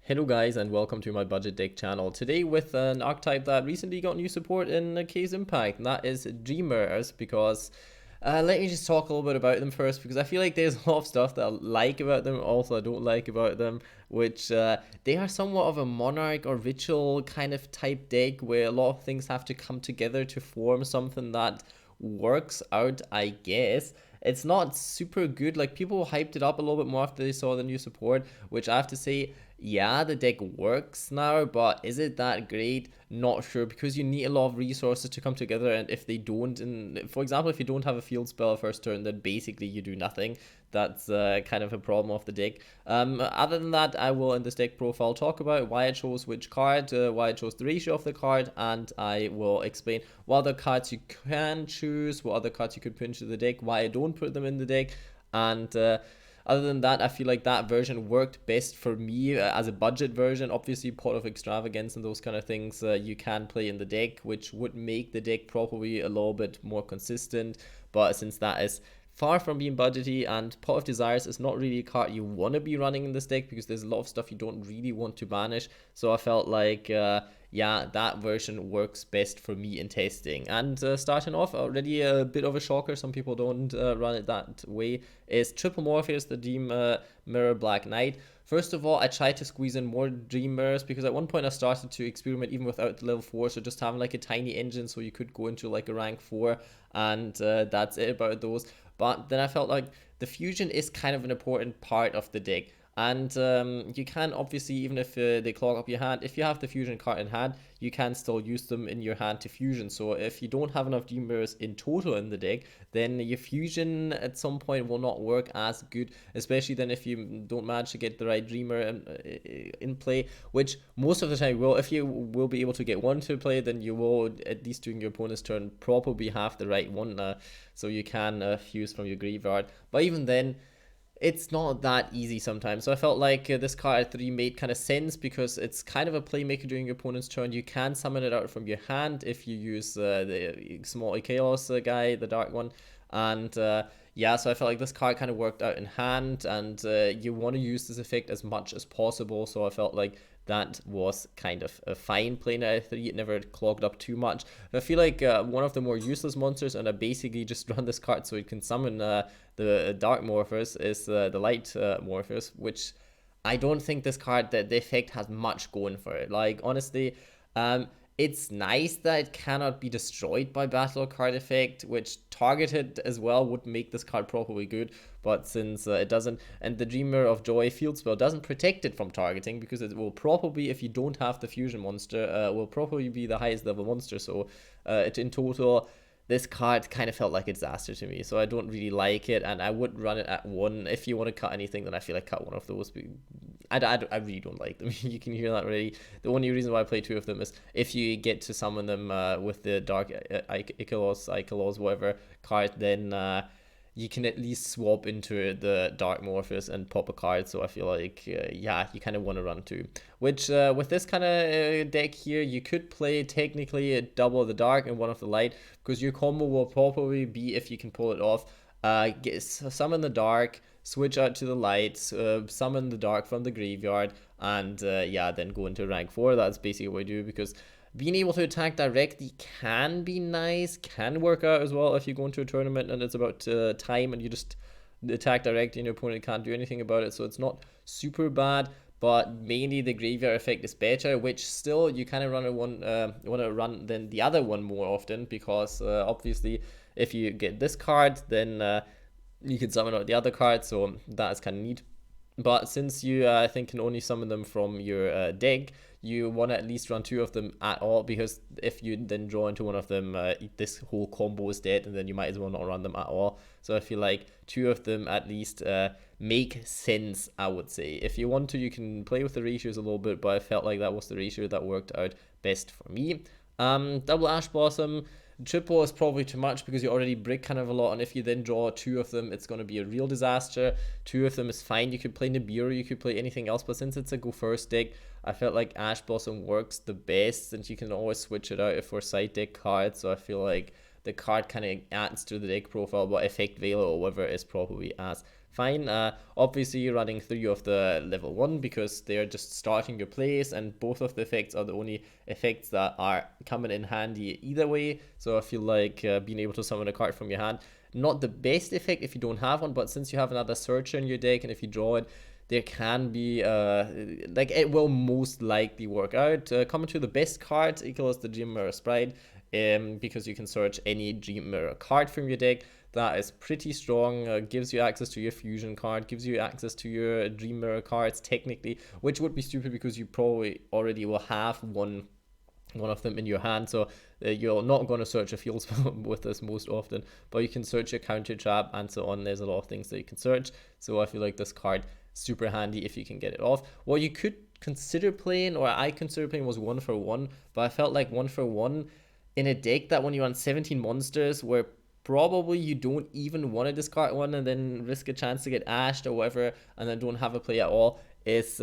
Hello guys and welcome to my budget deck channel. Today with an archetype that recently got new support in Case Impact, and that is Dreamers, because let me just talk a little bit about them first, because I feel like there's a lot of stuff that I like about them, also I don't like about them, which they are somewhat of a monarch or ritual kind of type deck where a lot of things have to come together to form something that works out, I guess. It's not super good. Like, people hyped it up a little bit more after they saw the new support, which I have to say, yeah, the deck works now, but is it that great? Not sure, because you need a lot of resources to come together, and if they don't, and for example, if you don't have a field spell first turn, then basically you do nothing. That's kind of a problem of the deck. Other than that, I will in this deck profile talk about why I chose which card, why I chose the ratio of the card, and I will explain what other cards you can choose, what other cards you could put into the deck, why I don't put them in the deck, and other than that, I feel like that version worked best for me as a budget version. Obviously, Pot of Extravagance and those kind of things you can play in the deck, which would make the deck probably a little bit more consistent. But since that is far from being budgety, and Pot of Desires is not really a card you want to be running in this deck because there's a lot of stuff you don't really want to banish. So I felt like yeah, that version works best for me in testing. And starting off, already a bit of a shocker, some people don't run it that way, is Triple Morpheus, the Dream Mirror Black Knight. First of all, I tried to squeeze in more Dream Mirrors because at one point I started to experiment even without the level 4, so just having like a tiny engine so you could go into like a rank 4, and that's it about those. But then I felt like the fusion is kind of an important part of the deck. And you can obviously, even if they clog up your hand, if you have the fusion card in hand, you can still use them in your hand to fusion. So if you don't have enough Dream Mirrors in total in the deck, then your fusion at some point will not work as good, especially then if you don't manage to get the right Dreamer in play, which most of the time you will. If you will be able to get one to play, then you will, at least during your opponent's turn, probably have the right one, so you can fuse from your graveyard. But even then, it's not that easy sometimes. So I felt like this card at 3 made kind of sense because it's kind of a playmaker during your opponent's turn. You can summon it out from your hand if you use the small Chaos guy, the dark one. And yeah, so I felt like this card kind of worked out in hand, and you want to use this effect as much as possible. So I felt like that was kind of a fine playing at 3. It never clogged up too much. I feel like one of the more useless monsters, and I basically just run this card so it can summon the Dark Morphers, is the Light Morphers, which I don't think this card, that the effect has much going for it. Like, honestly, it's nice that it cannot be destroyed by battle card effect, which targeted as well would make this card probably good. But since it doesn't, and the Dreamer of Joy field spell doesn't protect it from targeting, because it will probably, if you don't have the fusion monster, will probably be the highest level monster. So in total, this card kind of felt like a disaster to me, so I don't really like it, and I would run it at 1. If you want to cut anything, then I feel like cut one of those. I really don't like them. You can hear that already. The only reason why I play 2 of them is if you get to summon them with the Dark Icalos, whatever card, then you can at least swap into the Dark Morpheus and pop a card. So I feel like, yeah, you kind of want to run 2. Which, with this kind of deck here, you could play technically a double the Dark and one of the Light, because your combo will probably be, if you can pull it off, summon the Dark, switch out to the Light, summon the Dark from the graveyard, and yeah, then go into rank 4. That's basically what I do, because being able to attack directly can be nice, can work out as well if you go into a tournament and it's about time and you just attack directly and your opponent can't do anything about it. So it's not super bad, but mainly the graveyard effect is better, which still you kind of want to run then the other one more often, because obviously if you get this card, then you can summon out the other card, so that is kind of neat. But since you, I think, can only summon them from your deck, you want to at least run 2 of them at all, because if you then draw into one of them, this whole combo is dead, and then you might as well not run them at all. So I feel like 2 of them at least make sense, I would say. If you want to, you can play with the ratios a little bit, but I felt like that was the ratio that worked out best for me. Double Ash Blossom. Triple is probably too much because you already brick kind of a lot, and if you then draw 2 of them, it's going to be a real disaster. 2 of them is fine. You could play Nibiru, you could play anything else, but since it's a go first deck, I felt like Ash Blossom works the best, and you can always switch it out for side deck cards. So I feel like the card kind of adds to the deck profile, but Effect Veiler or whatever is probably as fine. Obviously, you're running 3 of the level 1 because they're just starting your place, and both of the effects are the only effects that are coming in handy either way. So I feel like being able to summon a card from your hand, not the best effect if you don't have one, but since you have another searcher in your deck, and if you draw it, there can be like it will most likely work out. Coming to the best card equals the Dream Mirror Sprite, because you can search any Dream Mirror card from your deck. That is pretty strong. Gives you access to your fusion card, gives you access to your Dream Mirror cards technically, which would be stupid because you probably already will have one of them in your hand, so you're not going to search a field spell with this most often, but you can search your counter trap and so on. There's a lot of things that you can search, so I feel like this card super handy if you can get it off. What you could consider playing, or I consider playing, was 1-for-1, but I felt like 1-for-1 in a deck that when you run 17 monsters, where probably you don't even want to discard one and then risk a chance to get ashed or whatever, and then don't have a play at all, it's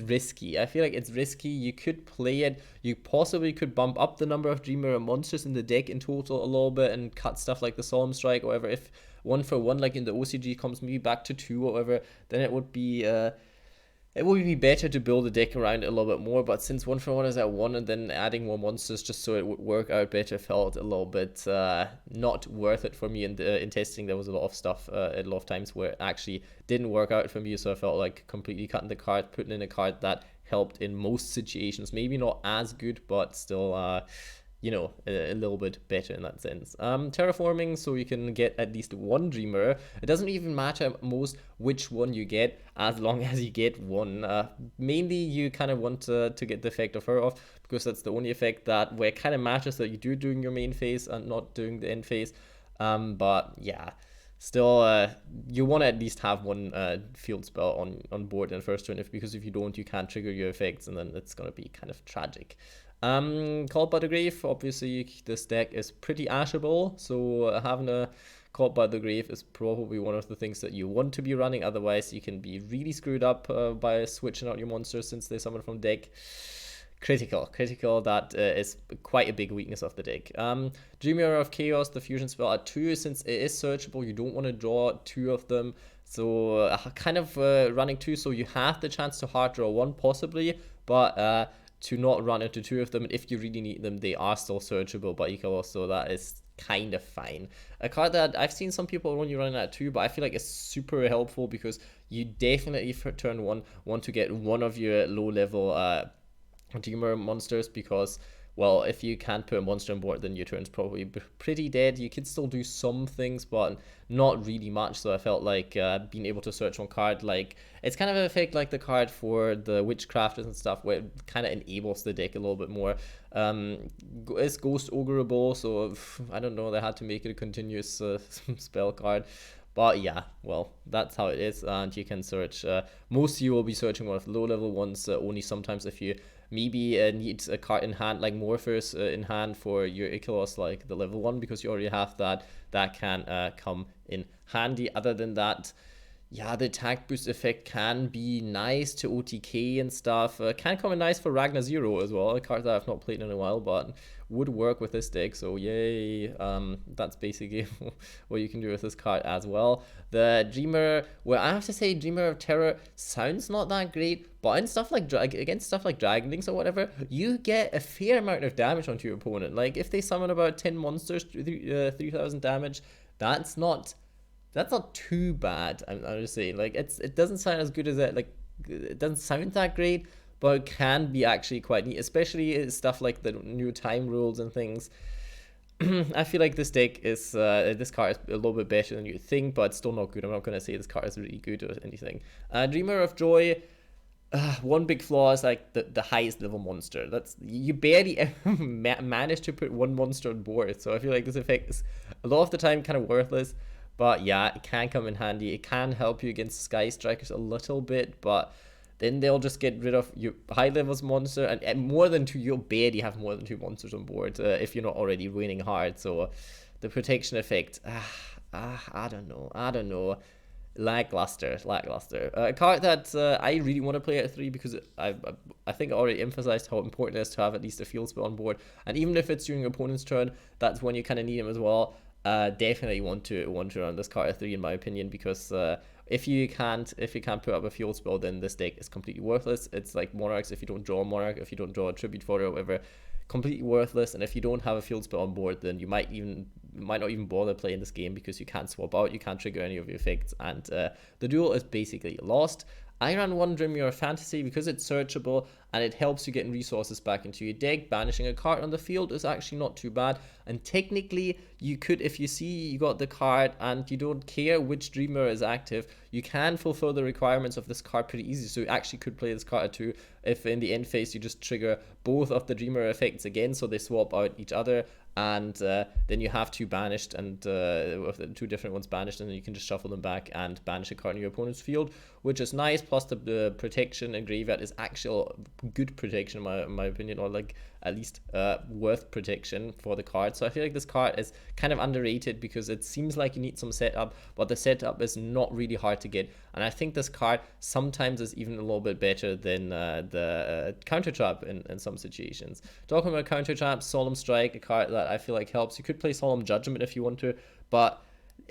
risky. I feel like it's risky. You could play it. You possibly could bump up the number of Dream Mirror monsters in the deck in total a little bit and cut stuff like the Solemn Strike or whatever. If 1-for-1 like in the OCG comes maybe back to 2 or whatever, then it would be better to build a deck around it a little bit more. But since 1-for-1 is at 1, and then adding more monsters just so it would work out better felt a little bit not worth it for me. In testing, there was a lot of stuff a lot of times where it actually didn't work out for me, so I felt like completely cutting the card, putting in a card that helped in most situations. Maybe not as good, but still a little bit better in that sense. Terraforming, so you can get at least one Dreamer. It doesn't even matter most which one you get, as long as you get one. Mainly, you kind of want to get the effect of her off, because that's the only effect where it kind of matters that you do during your main phase and not during the end phase. But yeah, still, you want to at least have one field spell on board in the first turn, because if you don't, you can't trigger your effects, and then it's going to be kind of tragic. Called by the Grave, obviously this deck is pretty ashable, so having a Called by the Grave is probably one of the things that you want to be running. Otherwise, you can be really screwed up by switching out your monsters since they summon from deck. Critical. That is quite a big weakness of the deck. Dream Mirror of Chaos, the fusion spell at 2, since it is searchable, you don't want to draw 2 of them. So kind of running 2, so you have the chance to hard draw 1 possibly, but to not run into 2 of them. And if you really need them, they are still searchable by Yugioh, so that is kind of fine. A card that I've seen some people only running at 2, but I feel like it's super helpful, because you definitely for turn 1 want to get one of your low level Dreamer monsters, because, well, if you can't put a monster on board, then your turn's probably pretty dead. You can still do some things, but not really much. So I felt like being able to search one card, like, it's kind of an effect like the card for the Witchcrafters and stuff, where it kind of enables the deck a little bit more. It's Ghost Ogreable, so I don't know, they had to make it a continuous spell card. But yeah, well, that's how it is, and you can search. Most of you will be searching one of the low-level ones, only sometimes if you maybe need a card in hand, like Morphers in hand for your Ichthos, like the level 1, because you already have that can come in handy. Other than that, yeah, the attack boost effect can be nice to OTK and stuff. Can come in nice for Ragnar Zero as well, a card that I've not played in a while, but would work with this deck, so yay. That's basically what you can do with this card as well. The Dreamer, well, I have to say Dreamer of Terror sounds not that great, but in stuff like against stuff like Dragon Links or whatever, you get a fair amount of damage onto your opponent. Like, if they summon about 10 monsters, 3,000 damage, that's not too bad. I'm just saying, like, it doesn't sound as good as it, like, it doesn't sound that great, but it can be actually quite neat, especially stuff like the new time rules and things. I feel like this deck is this card is a little bit better than you think, but it's still not good. I'm not gonna say this card is really good or anything. Dreamer of Joy. One big flaw is like the highest level monster. You barely ever manage to put one monster on board, so I feel like this effect is a lot of the time kind of worthless. But yeah, it can come in handy. It can help you against Sky Strikers a little bit, but then they'll just get rid of your high levels monster, and more than 2, you'll barely have more than 2 monsters on board if you're not already winning hard. So the protection effect, I don't know. Lackluster. A card that I really want to play at 3, because I think I already emphasized how important it is to have at least a field spell on board, and even if it's during your opponent's turn, that's when you kind of need him as well. Definitely want to run this card at 3, in my opinion, because if you can't put up a field spell, then this deck is completely worthless. It's like Monarchs. If you don't draw a Monarch, if you don't draw a Tribute Fodder or whatever, completely worthless. And if you don't have a field spell on board, then you might not even bother playing this game, because you can't swap out, you can't trigger any of your effects, and the duel is basically lost. I ran one Dreamweaver Fantasy because it's searchable and it helps you getting resources back into your deck. Banishing a card on the field is actually not too bad, and technically you could, if you see you got the card and you don't care which Dreamer is active, you can fulfill the requirements of this card pretty easy. So you actually could play this card at 2 if in the end phase you just trigger both of the Dreamer effects again, so they swap out each other, and then you have 2 banished, and with the 2 different ones banished, and then you can just shuffle them back and banish a card in your opponent's field, which is nice. Plus the protection in graveyard is actual good protection in my opinion, or like at least worth protection for the card. So I feel like this card is kind of underrated because it seems like you need some setup, but the setup is not really hard to get, and I think this card sometimes is even a little bit better than the counter trap in some situations. Talking about counter traps, Solemn Strike, a card that I feel like helps. You could play Solemn Judgment if you want to, but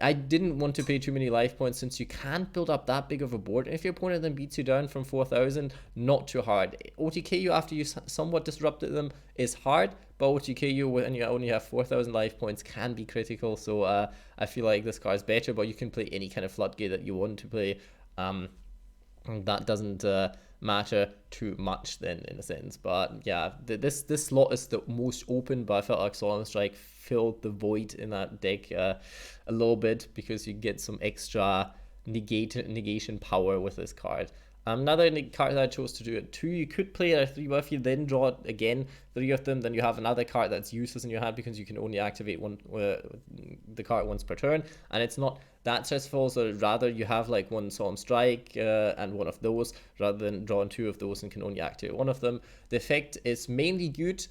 I didn't want to pay too many life points since you can't build up that big of a board. And if your opponent then beats you down from 4,000, not too hard. OTK you after you somewhat disrupted them is hard, but OTK you when you only have 4,000 life points can be critical. So I feel like this card is better, but you can play any kind of floodgate that you want to play. That doesn't matter too much then, in a sense. But yeah, this slot is the most open, but I felt like Solemn Strike filled the void in that deck a little bit, because you get some extra negation power with this card. Another card that I chose to do it 2, you could play it at 3, but if you then draw again 3 of them, then you have another card that's useless in your hand, because you can only activate the card once per turn, and it's not that stressful. So rather you have like one Solemn Strike and one of those, rather than drawing 2 of those and can only activate one of them. The effect is mainly good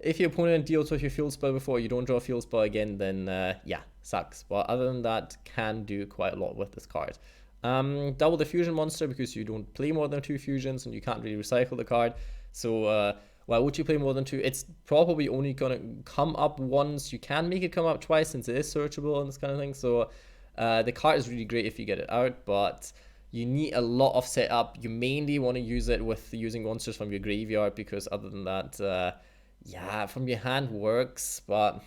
if your opponent deals with your field spell before you don't draw a field spell again, then yeah, sucks. But other than that, can do quite a lot with this card. Double the fusion monster, because you don't play more than 2 fusions and you can't really recycle the card. So why would you play more than 2? It's probably only gonna come up once. You can make it come up twice since it is searchable and this kind of thing. So the card is really great if you get it out, but you need a lot of setup. You mainly want to use it with using monsters from your graveyard, because other than that, yeah, from your hand works, but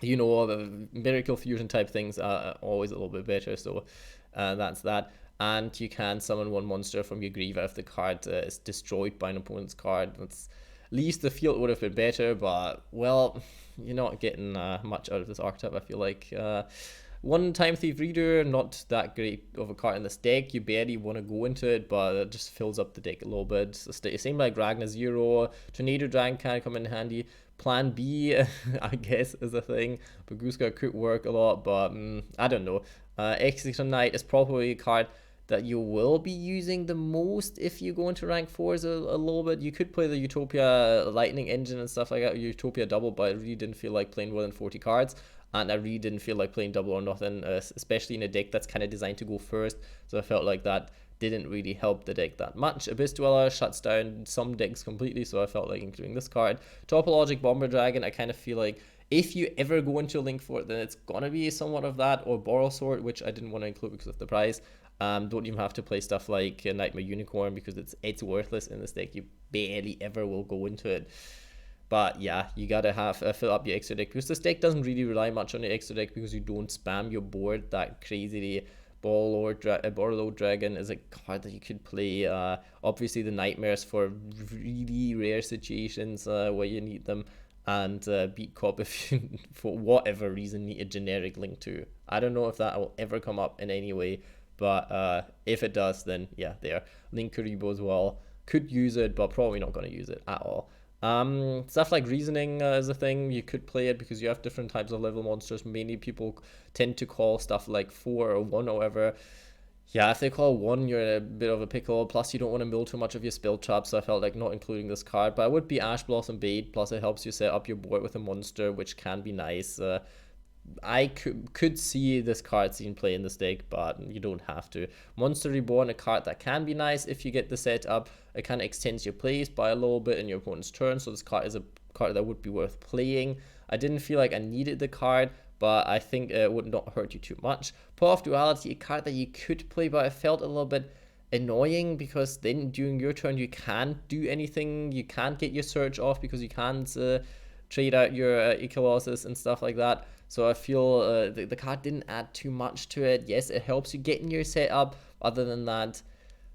you know, the miracle fusion type things are always a little bit better. So that's that. And you can summon one monster from your graveyard if the card is destroyed by an opponent's card. That's, at least the field would have been better, but well, you're not getting much out of this archetype, I feel like. One Time Thief Reader, not that great of a card in this deck. You barely want to go into it, but it just fills up the deck a little bit. So same like Ragnar Zero. Tornado Dragon can come in handy. Plan B, I guess, is a thing. Baguska could work a lot, but I don't know. Execution Knight is probably a card that you will be using the most if you go into rank 4s a little bit. You could play the Utopia Lightning Engine and stuff like that, Utopia Double, but I really didn't feel like playing more than 40 cards. And I really didn't feel like playing Double or Nothing, especially in a deck that's kind of designed to go first. So I felt like that didn't really help the deck that much. Abyss Dweller shuts down some decks completely, so I felt like including this card. Topologic Bomber Dragon, I kind of feel like if you ever go into a link for it, then it's gonna be somewhat of that, or Boral Sword, which I didn't want to include because of the price. Don't even have to play stuff like Nightmare Unicorn, because it's worthless in this deck. You barely ever will go into it. But yeah, you gotta have fill up your extra deck, because this deck doesn't really rely much on your extra deck, because you don't spam your board that crazily. Borrowed Dragon is a card that you could play. Obviously the Nightmares for really rare situations where you need them, and Beat Cop if you, for whatever reason, need a generic link to. I don't know if that will ever come up in any way, but if it does, then yeah, there. Link Karibo as well. Could use it, but probably not going to use it at all. Stuff like Reasoning is a thing. You could play it because you have different types of level monsters. Mainly people tend to call stuff like 4 or 1 or whatever. Yeah, if they call 1, you're in a bit of a pickle. Plus, you don't want to mill too much of your spell traps, so I felt like not including this card. But it would be Ash Blossom Bait, plus it helps you set up your board with a monster, which can be nice. I could see this card seen play in this deck, but you don't have to. Monster Reborn, a card that can be nice if you get the setup. It kind of extends your plays by a little bit in your opponent's turn, so this card is a card that would be worth playing. I didn't feel like I needed the card, but I think it would not hurt you too much. Pull off Duality, a card that you could play, but I felt a little bit annoying because then during your turn you can't do anything. You can't get your search off because you can't trade out your Colossus and stuff like that. So I feel the card didn't add too much to it. Yes, it helps you get in your setup. Other than that,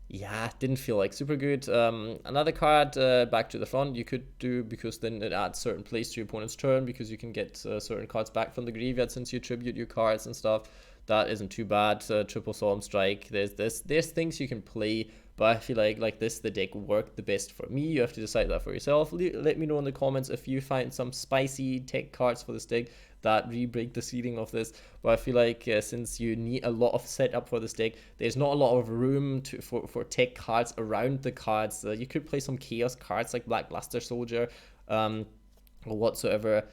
yeah, didn't feel like super good. Another card, back to the front, you could do, because then it adds certain plays to your opponent's turn, because you can get certain cards back from the graveyard since you tribute your cards and stuff. That isn't too bad. Triple Solemn Strike. There's things you can play, but I feel like this, the deck worked the best for me. You have to decide that for yourself. Let me know in the comments if you find some spicy tech cards for this deck that really break the ceiling of this. But I feel like since you need a lot of setup for this deck, there's not a lot of room for tech cards around the cards. You could play some chaos cards like Black Luster Soldier or whatsoever.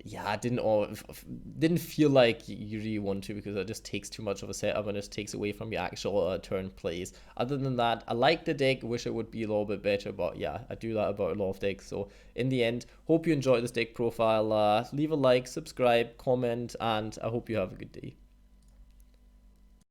Yeah, I didn't feel like you really want to, because it just takes too much of a setup and just takes away from your actual turn plays. Other than that, I like the deck, wish it would be a little bit better, but yeah, I do that about a lot of decks. So in the end, hope you enjoyed this deck profile. Leave a like, subscribe, comment, and I hope you have a good day.